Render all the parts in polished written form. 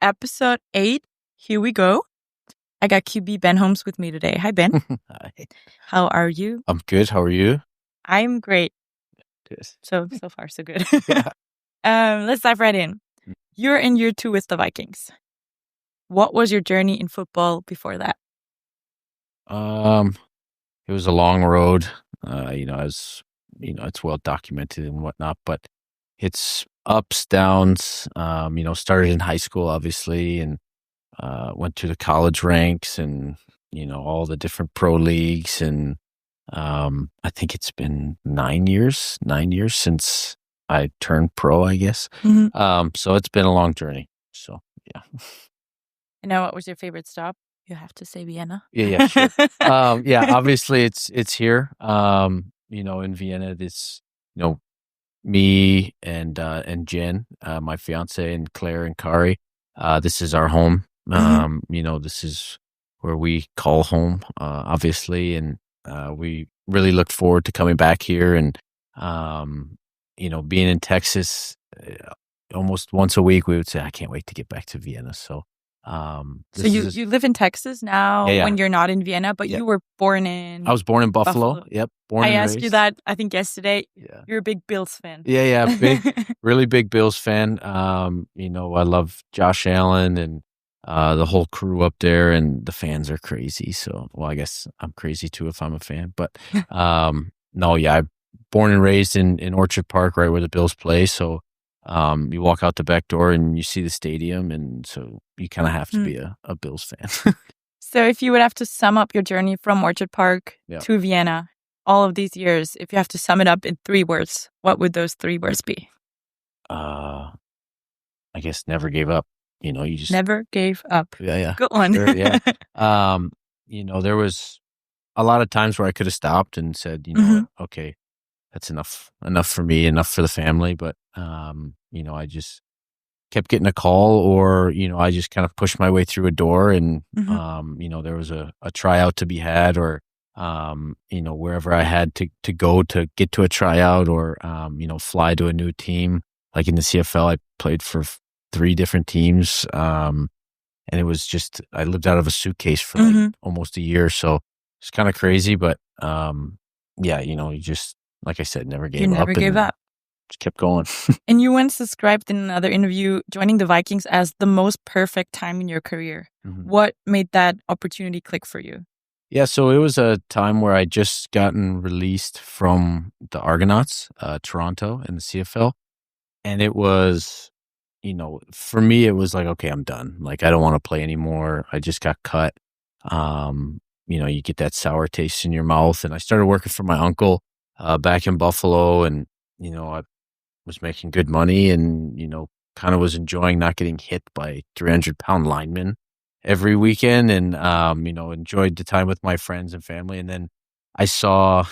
episode 8. Here we go. I got QB Ben Holmes with me today. Hi, Ben. Hi. How are you? I'm good. How are you? I'm great. Good. So far, so good. Yeah. Let's dive right in. You're in year 2 with the Vikings. What was your journey in football before that? It was a long road. As it's well documented and whatnot, but it's ups, downs. Started in high school, obviously, and went through the college ranks and all the different pro leagues, and I think it's been 9 years since I turned pro, I guess. Mm-hmm. So it's been a long journey. So yeah. And now, what was your favorite stop? You have to say Vienna. Yeah, sure. Obviously it's here. In Vienna, this, me and Jen, my fiance, and Claire and Kari. This is our home. This is where we call home, obviously, and we really look forward to coming back here and being in Texas. Almost once a week, we would say, "I can't wait to get back to Vienna." So. So you live in Texas now when you're not in Vienna, but you were born in... I was born in Buffalo. Yep. Born and raised. I asked you that, I think, yesterday. Yeah. You're a big Bills fan. Yeah. Really big Bills fan. I love Josh Allen and the whole crew up there, and the fans are crazy. So, well, I guess I'm crazy too if I'm a fan. But I'm born and raised in Orchard Park, right where the Bills play. So, you walk out the back door and you see the stadium, and so you kind of have to be a Bills fan. So if you would have to sum up your journey from Orchard Park to Vienna, all of these years, if you have to sum it up in 3 words, what would those 3 words be? I guess never gave up. You just never gave up. Yeah. Good one. Sure, yeah. There was a lot of times where I could have stopped and said, okay, that's enough for me, enough for the family. But, I just kept getting a call, or, I just kind of pushed my way through a door, and, there was a tryout to be had, or, wherever I had to go to get to a tryout, or, fly to a new team. Like in the CFL, I played for 3 different teams. And it was just, I lived out of a suitcase for like almost a year. So it's kind of crazy, but, you just, like I said, never gave up. You never gave up. Just kept going. And you once described in another interview joining the Vikings as the most perfect time in your career. What made that opportunity click for you? Yeah, so it was a time where I just gotten released from the Argonauts, Toronto, in the CFL. And it was, for me, it was like, okay, I'm done. Like, I don't want to play anymore. I just got cut. You get that sour taste in your mouth. And I started working for my uncle back in Buffalo, and I was making good money, and kind of was enjoying not getting hit by 300-pound linemen every weekend, and enjoyed the time with my friends and family. And then I saw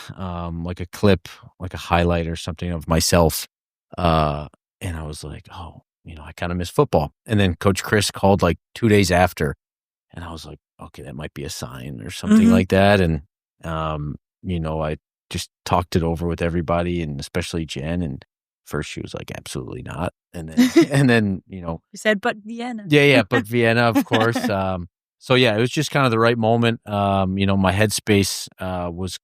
like a clip, like a highlight or something of myself, and I was like, oh, I kind of miss football. And then Coach Chris called like 2 days after, and I was like, okay, that might be a sign or something like that. And I just talked it over with everybody, and especially Jen. And first she was like, absolutely not. And then, you said, but Vienna. Yeah, but Vienna, of course. So yeah, it was just kind of the right moment. My headspace was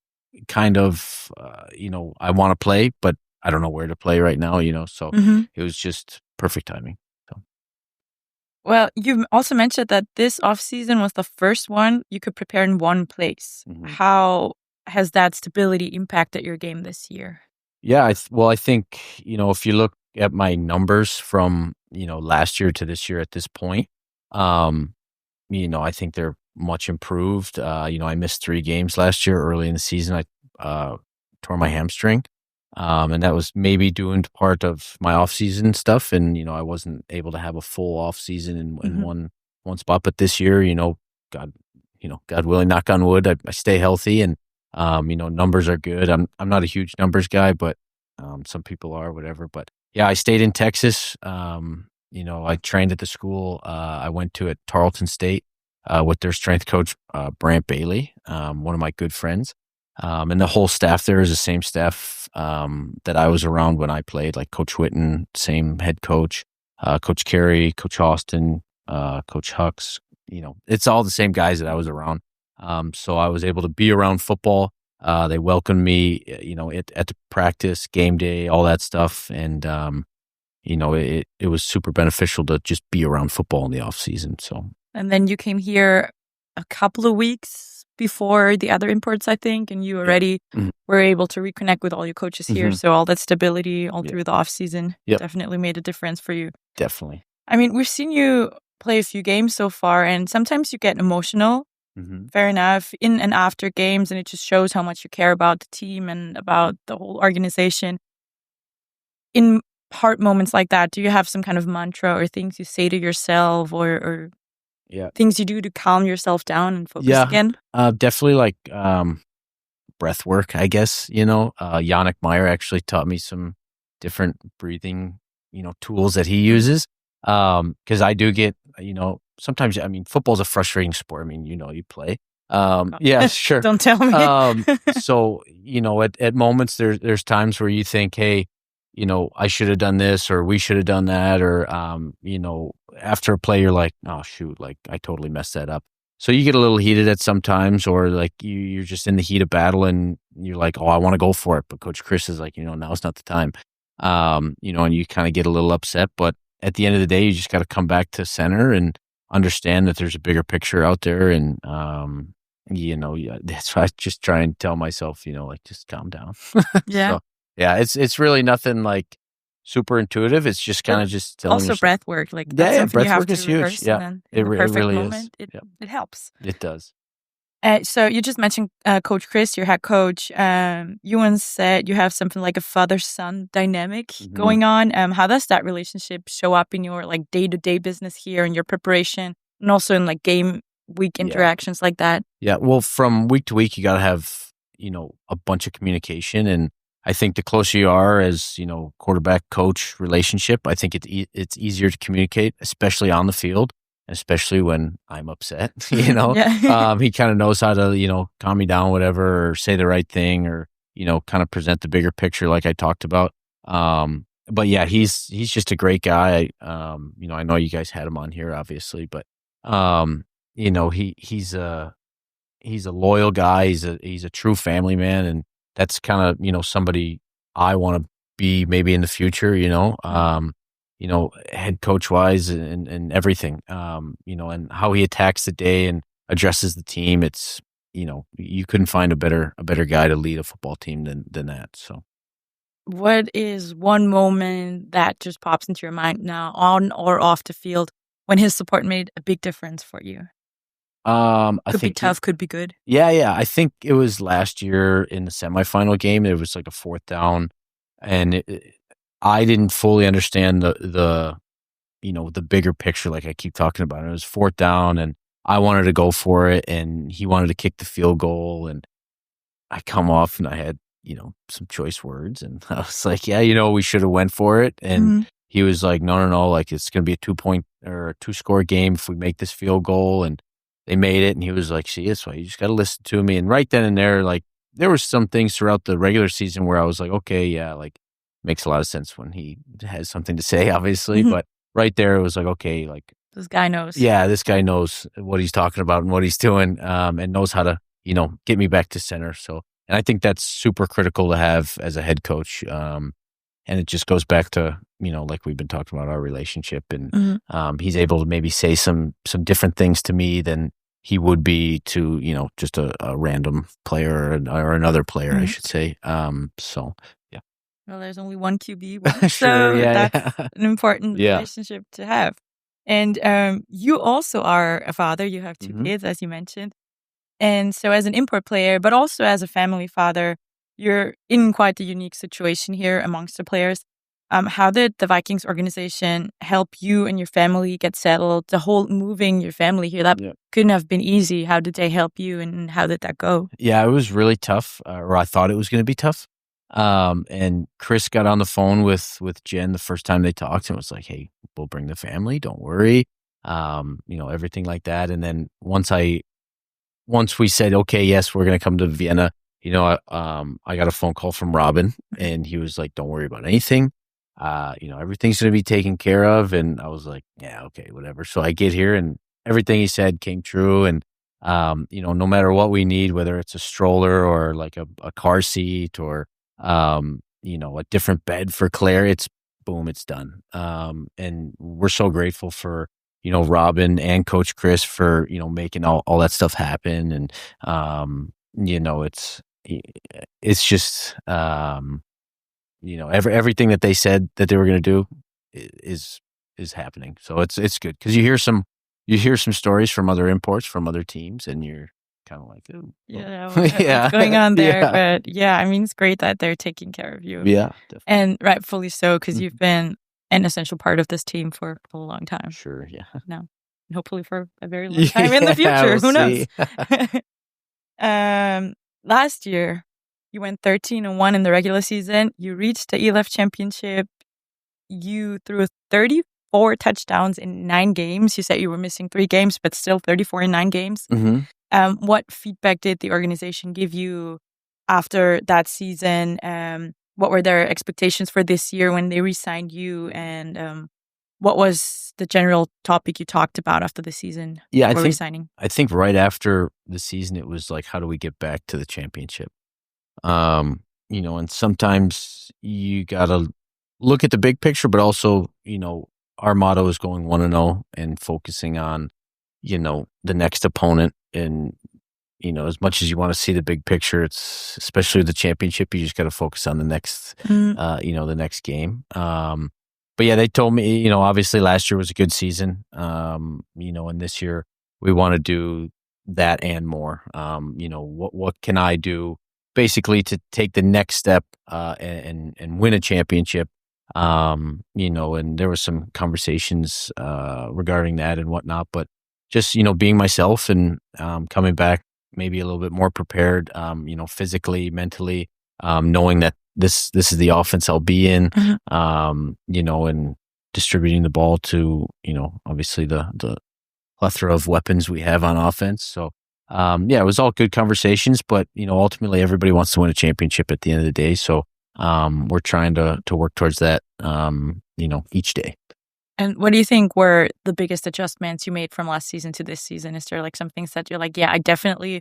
kind of, I want to play, but I don't know where to play right now, so it was just perfect timing. So. Well, you also mentioned that this offseason was the first one you could prepare in one place. How has that stability impacted your game this year? Yeah, I think, if you look at my numbers from, last year to this year at this point, I think they're much improved. I missed 3 games last year early in the season. I tore my hamstring, and that was maybe due to part of my off-season stuff. And, I wasn't able to have a full off-season in one spot. But this year, God willing, knock on wood, I stay healthy, and numbers are good. I'm not a huge numbers guy, but some people are, whatever. But yeah, I stayed in Texas. I trained at the school I went to at Tarleton State with their strength coach, Brant Bailey, one of my good friends. And the whole staff there is the same staff that I was around when I played, like Coach Witten, same head coach, Coach Carey, Coach Austin, Coach Hux. It's all the same guys that I was around. So I was able to be around football. They welcomed me, at the practice, game day, all that stuff. And, it was super beneficial to just be around football in the off season. So. And then you came here a couple of weeks before the other imports, I think, and you already were able to reconnect with all your coaches here. So all that stability all through the off season definitely made a difference for you. Definitely. I mean, we've seen you play a few games so far, and sometimes you get emotional. Fair enough, in and after games, and it just shows how much you care about the team and about the whole organization. In hard moments like that, do you have some kind of mantra or things you say to yourself or things you do to calm yourself down and focus again? Definitely like breath work, I guess. Yannick Meyer actually taught me some different breathing, tools that he uses. Because I do get, sometimes, football's a frustrating sport. You play. Yeah, sure. Don't tell me. So, at moments there's times where you think, hey, I should have done this or we should have done that. Or, after a play, you're like, oh, shoot, like I totally messed that up. So you get a little heated at sometimes, or like you're just in the heat of battle and you're like, oh, I want to go for it. But Coach Chris is like, now's not the time. And you kind of get a little upset. But at the end of the day, you just got to come back to center and understand that there's a bigger picture out there. And, that's why I just try and tell myself, just calm down. Yeah. So, yeah, it's really nothing like super intuitive. It's just kind of just telling also yourself. Breath work. Like that's breath you have work to is huge. Yeah, in the perfect really moment, is. It helps. It does. So you just mentioned Coach Chris, your head coach. You once said you have something like a father-son dynamic going on. How does that relationship show up in your like day-to-day business here and your preparation, and also in like game week interactions like that? Yeah, well, from week to week, you got to have a bunch of communication, and I think the closer you are as quarterback coach relationship, I think it's easier to communicate, especially on the field. Especially when I'm upset, he kind of knows how to, calm me down, whatever, or say the right thing, or, kind of present the bigger picture like I talked about. But yeah, he's just a great guy. I know you guys had him on here, obviously, but, he's a loyal guy. He's a true family man. And that's kind of, somebody I want to be maybe in the future, head coach wise and everything, and how he attacks the day and addresses the team. It's, you couldn't find a better guy to lead a football team than that. So what is one moment that just pops into your mind now on or off the field when his support made a big difference for you? I could think be tough, could be good. Yeah. I think it was last year in the semifinal game. It was like a 4th down and I didn't fully understand the bigger picture, like I keep talking about. It was 4th down, and I wanted to go for it, and he wanted to kick the field goal, and I come off, and I had some choice words, and I was like, yeah, we should have went for it, and he was like, no, like it's gonna be a 2-point or a 2-score game if we make this field goal, and they made it, and he was like, see, that's why you just got to listen to me, and right then and there, like there were some things throughout the regular season where I was like, okay, yeah, like. Makes a lot of sense when he has something to say, obviously. But right there, it was like, okay, like this guy knows. Yeah, this guy knows what he's talking about and what he's doing, and knows how to, get me back to center. So, and I think that's super critical to have as a head coach. And it just goes back to, like we've been talking about our relationship, and he's able to maybe say some different things to me than he would be to, just a random player or another player, I should say. So. Well, there's only one QB, so that's an important relationship to have. And you also are a father. You have 2 kids, as you mentioned. And so as an import player, but also as a family father, you're in quite a unique situation here amongst the players. How did the Vikings organization help you and your family get settled? The whole moving your family here, that couldn't have been easy. How did they help you, and how did that go? Yeah, it was really tough, or I thought it was going to be tough. And Chris got on the phone with Jen the first time they talked and was like, hey, we'll bring the family. Don't worry. Everything like that. And then once we said, okay, yes, we're going to come to Vienna, I got a phone call from Robin, and he was like, don't worry about anything. everything's going to be taken care of. And I was like, yeah, okay, whatever. So I get here and everything he said came true. And, no matter what we need, whether it's a stroller or like a car seat or, a different bed for Claire, it's done. And we're so grateful for, Robin and Coach Chris for, making all that stuff happen. And, it's just, everything that they said that they were going to do is happening. So it's good because you hear some stories from other imports from other teams, and you're kind of like, oh, what's going on there? But it's great that they're taking care of you. Yeah, definitely. And rightfully so, because you've been an essential part of this team for a long time. Sure, yeah. No, and hopefully for a very long time in the future. Who knows? Last year, you went 13-1 in the regular season. You reached the ELF championship. You threw 34 touchdowns in 9 games. You said you were missing 3 games, but still 34 in 9 games. Mm-hmm. What feedback did the organization give you after that season? What were their expectations for this year when they re-signed you? And what was the general topic you talked about after the season? Yeah, re-signing? I think right after the season, it was like, how do we get back to the championship? And sometimes you gotta look at the big picture, but also, our motto is going 1-0 and focusing on, the next opponent. And, as much as you want to see the big picture, it's especially the championship, you just got to focus on the next, the next game. But yeah, they told me, obviously last year was a good season. And this year we want to do that and more. What can I do basically to take the next step and win a championship? And there was some conversations regarding that and whatnot, but just, being myself and coming back maybe a little bit more prepared, physically, mentally, knowing that this is the offense I'll be in, and distributing the ball to, obviously the plethora of weapons we have on offense. So, it was all good conversations, but, ultimately everybody wants to win a championship at the end of the day. So, we're trying to work towards that, each day. And what do you think were the biggest adjustments you made from last season to this season? Is there like some things that you're like, yeah, I definitely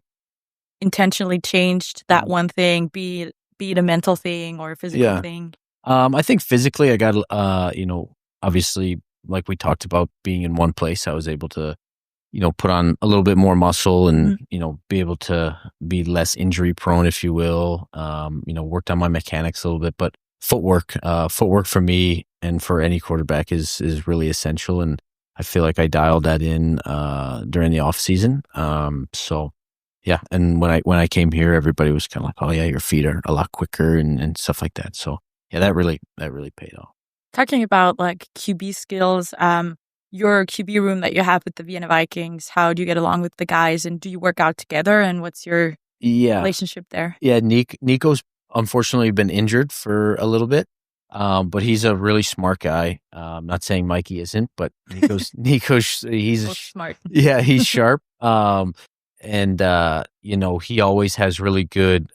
intentionally changed that one thing, be it a mental thing or a physical thing? I think physically I got, obviously, like we talked about, being in one place, I was able to, put on a little bit more muscle and, be able to be less injury prone, if you will. Worked on my mechanics a little bit, but footwork for me and for any quarterback is really essential. And I feel like I dialed that in during the off season. So yeah. And when I came here, everybody was kind of like, oh yeah, your feet are a lot quicker and stuff like that. So yeah, that really paid off. Talking about like QB skills, your QB room that you have with the Vienna Vikings, how do you get along with the guys, and do you work out together, and what's your relationship there? Yeah, Nico's unfortunately been injured for a little bit, but he's a really smart guy. I'm not saying Mikey isn't, but Nico's he's smart. Yeah, he's sharp. And he always has really good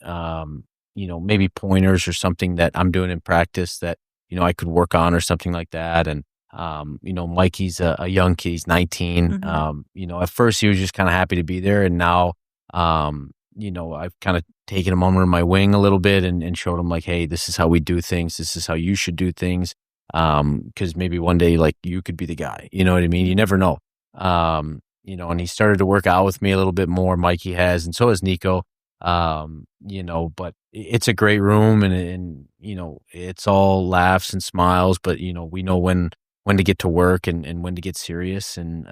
maybe pointers or something that I'm doing in practice that I could work on or something like that. And Mikey's a young kid, he's 19. Mm-hmm. At first he was just kind of happy to be there, and now I've kind of taken him under my wing a little bit and showed him like, hey, this is how we do things. This is how you should do things. Because maybe one day, like, you could be the guy, you know what I mean? You never know. And he started to work out with me a little bit more. Mikey has, and so has Nico. But it's a great room and it's all laughs and smiles, but we know when to get to work and when to get serious. And,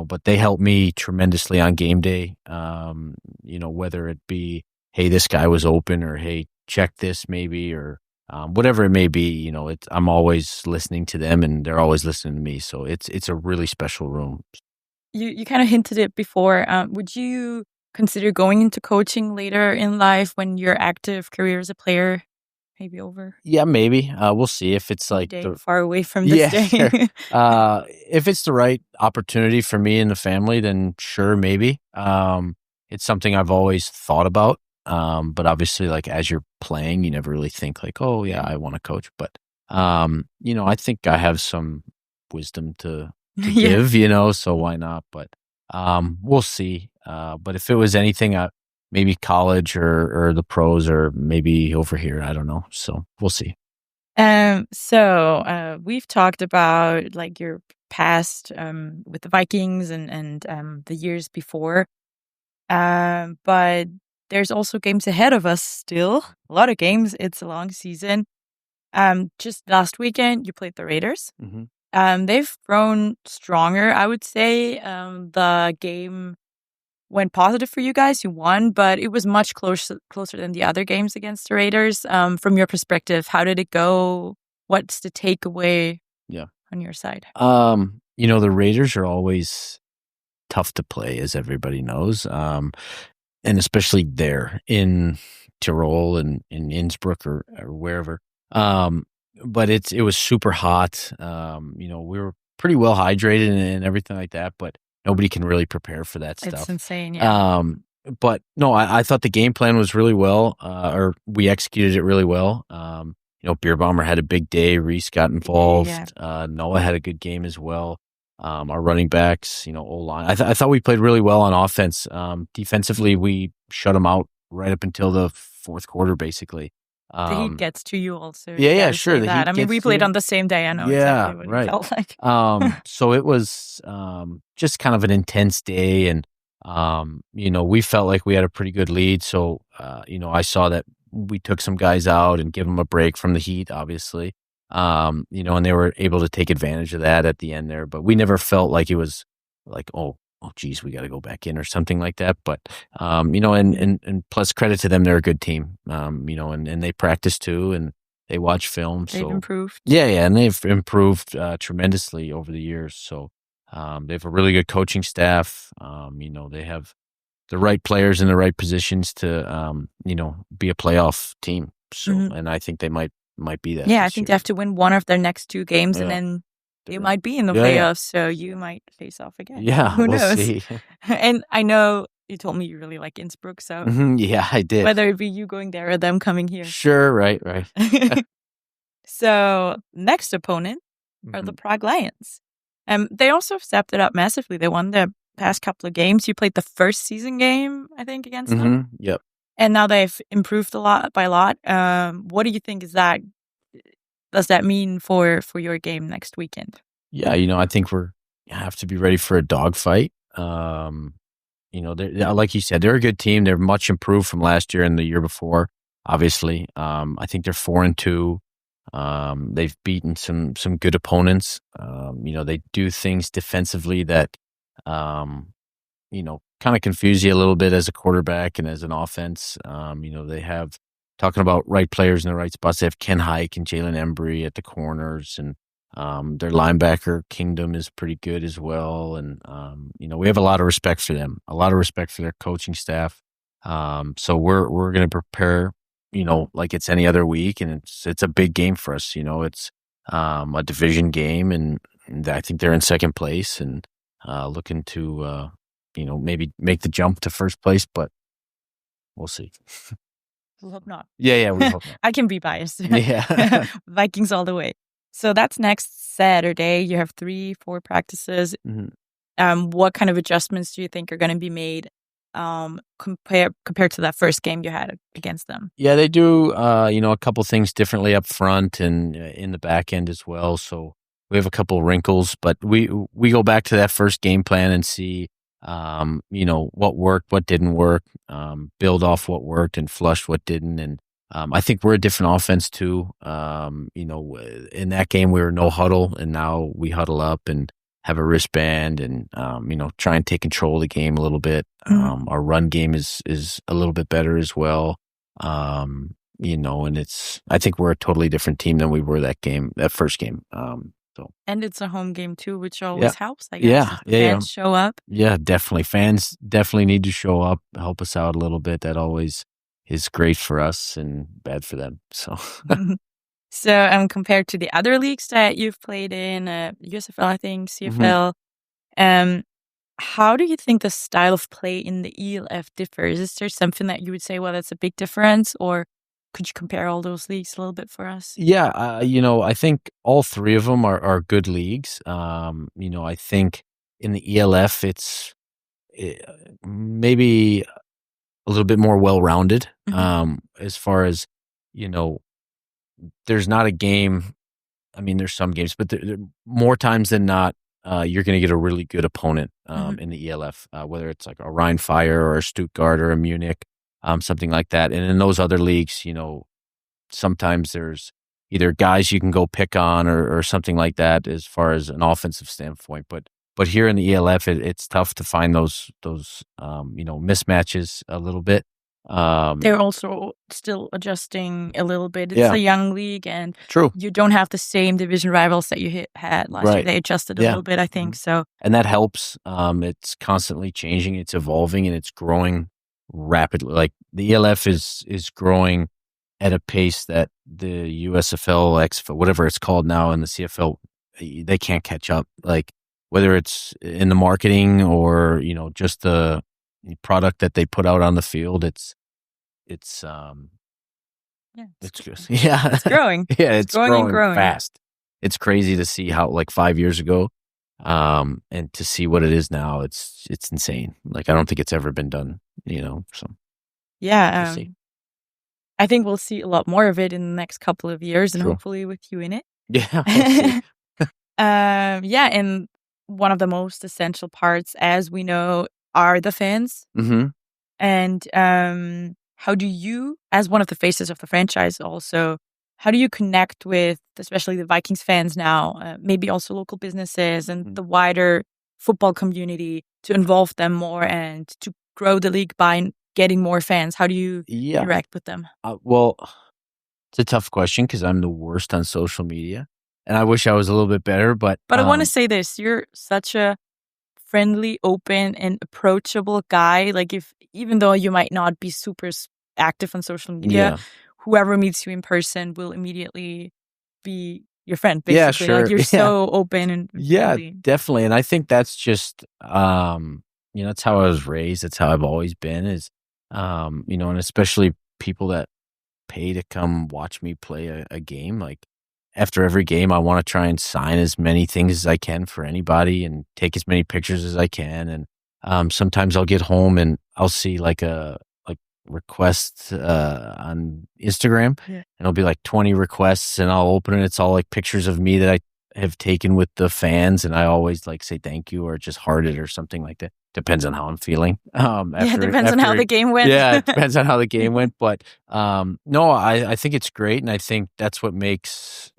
but they help me tremendously on game day. Whether it be, hey, this guy was open, or, hey, check this maybe, or whatever it may be, I'm always listening to them and they're always listening to me. So it's a really special room. You kind of hinted it before. Would you consider going into coaching later in life when your active career as a player may be over? Yeah, maybe. We'll see if it's like far away from this day. Sure. If it's the right opportunity for me and the family, then sure, maybe. It's something I've always thought about. But obviously, like, as you're playing, you never really think like, oh yeah, I want to coach. But I think I have some wisdom to give, so why not? But we'll see. But if it was anything, maybe college or the pros or maybe over here, I don't know. So we'll see. So we've talked about like your past with the Vikings and the years before. But there's also games ahead of us still. A lot of games. It's a long season. Just last weekend, you played the Raiders. They've grown stronger, I would say. The game went positive for you guys. You won, but it was much closer than the other games against the Raiders. From your perspective, how did it go? What's the takeaway on your side? The Raiders are always tough to play, as everybody knows, and especially there in Tyrol and in Innsbruck or wherever. But it was super hot. We were pretty well hydrated and everything like that, but nobody can really prepare for that stuff. It's insane, yeah. But no, I thought the game plan was really well, or we executed it really well. Beer Bomber had a big day. Reese got involved. Yeah. Noah had a good game as well. Our running backs, O-line. I thought we played really well on offense. Defensively, we shut them out right up until the fourth quarter, basically. The heat gets to you also. Yeah, sure. I mean, we played on the same day. I know exactly what it felt like. So it was just kind of an intense day, and we felt like we had a pretty good lead. So I saw that we took some guys out and give them a break from the heat, obviously. And they were able to take advantage of that at the end there. But we never felt like it was like, oh geez, we got to go back in or something like that. But, and plus credit to them, they're a good team, and they practice too, and they watch film. They've improved. Yeah. And they've improved tremendously over the years. So they have a really good coaching staff. They have the right players in the right positions to, be a playoff team. So, and I think they might be that. Yeah, I think they have to win one of their next two games, and then you might be in the playoffs, so you might face off again. Yeah, who knows? We'll see. And I know you told me you really like Innsbruck, so yeah, I did. Whether it be you going there or them coming here. Sure, right. So next opponent are the Prague Lions. They also stepped it up massively. They won the past couple of games. You played the first season game, I think, against them. Yep. And now they've improved by a lot. What do you think does that mean for your game next weekend? Yeah, I think we have to be ready for a dogfight. Like you said, they're a good team. They're much improved from last year and the year before, obviously. I think they're 4-2. They've beaten some good opponents. They do things defensively that, kind of confuse you a little bit as a quarterback and as an offense. They have, talking about right players in the right spots, they have Ken Hike and Jalen Embry at the corners, and their linebacker kingdom is pretty good as well. And, we have a lot of respect for them, a lot of respect for their coaching staff. So we're going to prepare, like it's any other week, and it's a big game for us. It's a division game, and I think they're in second place and looking to, maybe make the jump to first place, but we'll see. We'll hope not. Yeah, we hope not. I can be biased. Yeah. Vikings all the way. So that's next Saturday. You have 3-4 practices. What kind of adjustments do you think are going to be made compared to that first game you had against them? Yeah, they do, a couple things differently up front and in the back end as well. So we have a couple wrinkles, but we go back to that first game plan and see, what worked, what didn't work, build off what worked and flush what didn't. And I think we're a different offense too. In that game we were no huddle, and now we huddle up and have a wristband and, try and take control of the game a little bit. Our run game is a little bit better as well. And I think we're a totally different team than we were that first game. And it's a home game too, which always helps, I guess. Fans show up. Yeah, definitely. Fans definitely need to show up, help us out a little bit. That always is great for us and bad for them. So, compared to the other leagues that you've played in, USFL, I think, CFL, how do you think the style of play in the ELF differs? Is there something that you would say, well, that's a big difference? Or could you compare all those leagues a little bit for us? Yeah, I think all three of them are good leagues. I think in the ELF it's maybe a little bit more well-rounded. As far as, there's not a game. I mean, there's some games, but there more times than not, you're going to get a really good opponent in the ELF, whether it's like a Rhine Fire or a Stuttgart or a Munich, something like that. And in those other leagues, sometimes there's either guys you can go pick on or something like that as far as an offensive standpoint. But here in the ELF, it's tough to find those mismatches a little bit. They're also still adjusting a little bit. It's a young league, and you don't have the same division rivals that you had last year. They adjusted a little bit, I think. So, and that helps. It's constantly changing, it's evolving, and it's growing rapidly. Like the ELF is growing at a pace that the USFL, XFL, whatever it's called now, and the CFL, they can't catch up. Like whether it's in the marketing or just the product that they put out on the field, it's growing. It's growing fast. It's crazy to see how, like 5 years ago, and to see what it is now. It's insane. Like I don't think it's ever been done. So yeah, I think we'll see a lot more of it in the next couple of years, and hopefully with you in it. Yeah. We'll see. And one of the most essential parts, as we know, are the fans. And how do you, as one of the faces of the franchise also, how do you connect with especially the Vikings fans now, maybe also local businesses and the wider football community, to involve them more and to grow the league by getting more fans? How do you interact with them? Well, it's a tough question because I'm the worst on social media. And I wish I was a little bit better, but I want to say this: you're such a friendly, open, and approachable guy. Like even though you might not be super active on social media, whoever meets you in person will immediately be your friend. Basically, yeah, sure. Like you're so open and friendly. Definitely. And I think that's just that's how I was raised. That's how I've always been. Is and especially people that pay to come watch me play a game, like. After every game, I want to try and sign as many things as I can for anybody and take as many pictures as I can. And sometimes I'll get home and I'll see like a request on Instagram, and it'll be like 20 requests, and I'll open it. It's all like pictures of me that I have taken with the fans, and I always like say thank you or just heart it or something like that. Depends on how I'm feeling. Depends on how the game went. It depends on how the game went. But no, I think it's great. And I think that's what makes,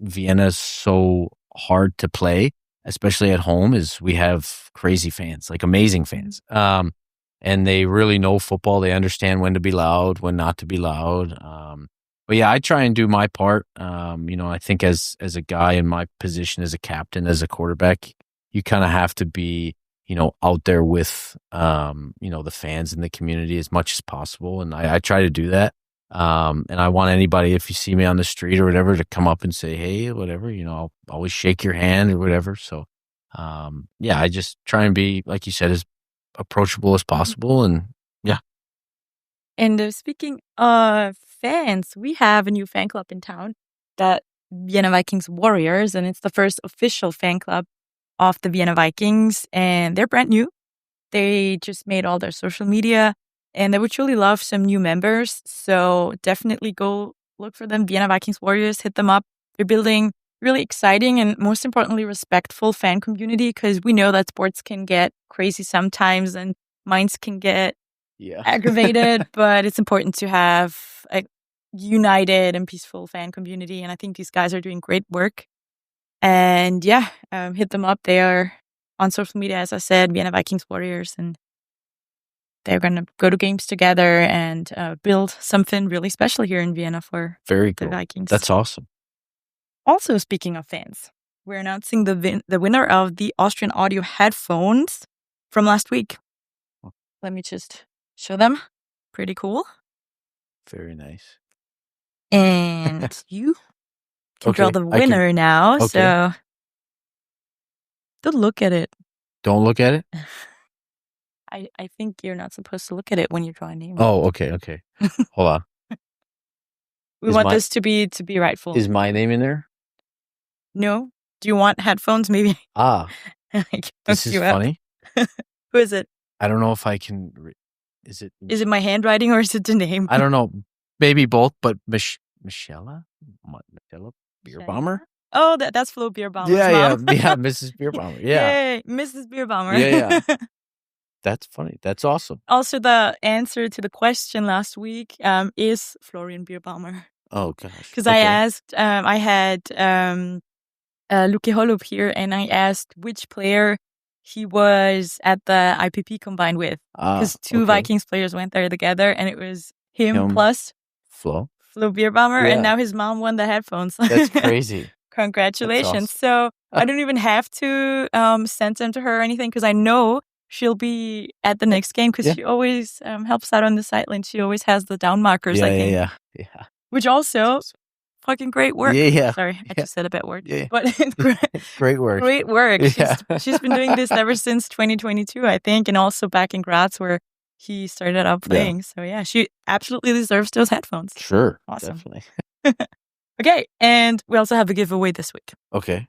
Vienna so hard to play, especially at home, is we have crazy fans, like amazing fans. And they really know football. They understand when to be loud, when not to be loud. But yeah, I try and do my part. I think as a guy in my position as a captain, as a quarterback, you kind of have to be, out there with, the fans and the community as much as possible. And I try to do that. And I want anybody, if you see me on the street or whatever, to come up and say, hey, whatever, I'll always shake your hand or whatever. So, I just try and be, like you said, as approachable as possible. And yeah. And speaking of fans, we have a new fan club in town, that Vienna Vikings Warriors, and it's the first official fan club of the Vienna Vikings, and they're brand new. They just made all their social media, and they would truly love some new members. So definitely go look for them. Vienna Vikings Warriors, hit them up. They're building really exciting and, most importantly, respectful fan community, because we know that sports can get crazy sometimes and minds can get aggravated, but it's important to have a united and peaceful fan community. And I think these guys are doing great work. And hit them up. They are on social media, as I said, Vienna Vikings Warriors, and they're going to go to games together and build something really special here in Vienna for Very cool. The Vikings. That's awesome. Also, speaking of fans, we're announcing the winner of the Austrian audio headphones from last week. Let me just show them. Pretty cool. Very nice. And you can draw the winner now. Okay. So don't look at it. Don't look at it? I think you're not supposed to look at it when you draw a name. Oh, okay. Hold on. We want this to be rightful. Is my name in there? No. Do you want headphones? Maybe. This is funny. Who is it? I don't know if I can. Is it my handwriting or is it the name? I don't know. Maybe both, but Michelle Beer Bomber? Oh, that's Flo Beer Bomber's mom. Yeah, Mrs. Beer Bomber. Yeah. Yay, Mrs. Beer Bomber. Yeah. That's funny. That's awesome. Also, the answer to the question last week is Florian Beer Bomber. Oh, gosh. Because I asked, I had Luke Holub here, and I asked which player he was at the IPP combined with. Because two Vikings players went there together, and it was him plus Flo Beer Bomber, and now his mom won the headphones. That's crazy. Congratulations. Awesome. So I don't even have to send them to her or anything, because I know she'll be at the next game, because she always helps out on the sideline. She always has the down markers, I think. Yeah. Which also, fucking great work. Yeah. Sorry, I just said a bad word. Yeah. But great work. Great work. She's been doing this ever since 2022, I think, and also back in Graz where he started out playing. So yeah, she absolutely deserves those headphones. Sure. Awesome. Definitely. Okay, and we also have a giveaway this week. Okay.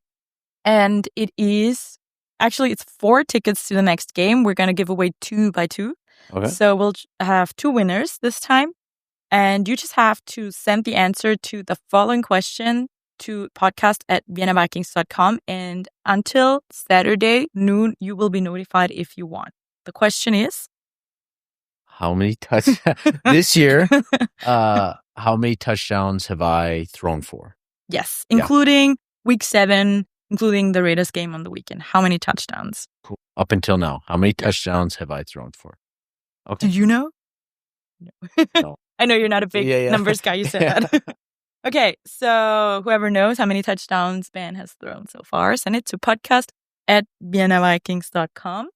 And it is, actually, it's 4 tickets to the next game. We're going to give away 2 by 2. Okay. So we'll have 2 winners this time. And you just have to send the answer to the following question to podcast@viennavikings.com. And until Saturday noon, you will be notified if you won. The question is? How many this year, how many touchdowns have I thrown for? Yes, including week 7, including the Raiders game on the weekend. How many touchdowns? Cool. Up until now, how many touchdowns have I thrown for? Okay. Did you know? No. I know you're not a big numbers guy. You said that. Okay, so whoever knows how many touchdowns Ben has thrown so far, send it to podcast@viennavikings.com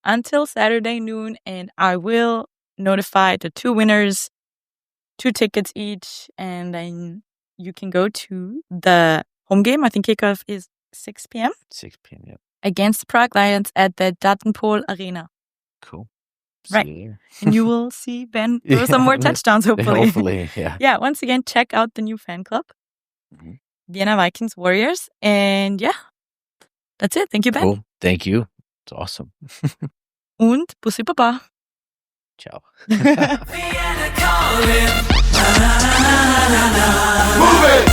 until Saturday noon, and I will notify the 2 winners, 2 tickets each, and then you can go to the home game. I think kickoff is 6 p.m. 6 p.m., yeah. Against the Prague Lions at the Datenpol Arena. Cool. Right. And you will see Ben throw some more touchdowns, hopefully. Hopefully, yeah. Yeah, once again, check out the new fan club, Vienna Vikings Warriors. And yeah, that's it. Thank you, Ben. Cool. Thank you. It's awesome. Und Bussi Baba. Ciao. Vienna calling. Move it.